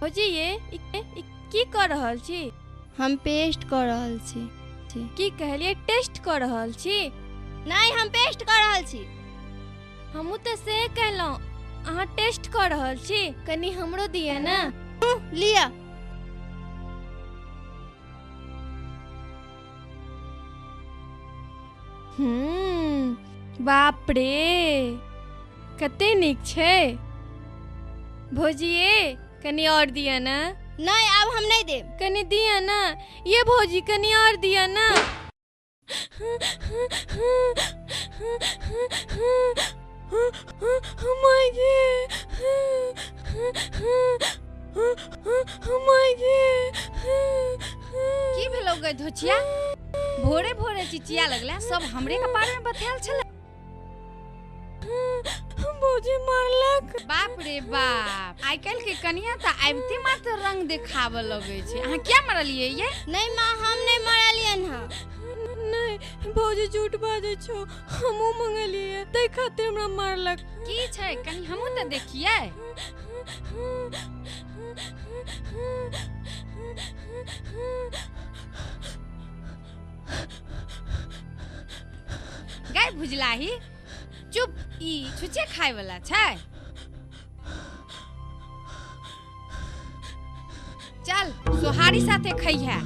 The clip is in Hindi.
भौजी की कर रहल छी? हम पेस्ट कर रहल छी। की कहलिए टेस्ट कर रहल छी? नहीं, हम पेस्ट कर रहल छी। हमू तो से कहलौं, अहाँ टेस्ट कर रहल छी, कनी हमरो दिए ना। लिया। बाप रे, कते नीक छै। भौजी कनी और दिया ना। नहीं, अब हम नहीं देब। कनी दिया ना, ये भौजी कनी और दिया ना। की भेलौ गे धोचिया? भोरे भोरे चिचिया लगला, सब हमरे कपार में बथायल छले। भौजी मारलक। बाप रे बाप, आइ काल्हि के कनिया त आबिते मात्र रंग देखावे लगे छै। अहाँ क्या मारलिए ये? नहीं माँ, हम नहीं मारलियन हां। नहीं भौजी झूठ बाजै छौ, हमहू मंगलिए तै खातिर हमरा मारलक। की छै कनी हमहू त देखिए। गाय भुजलाही, चुप, ई छुचे खाय वाला छै। चल सोहारी साथे खइहे।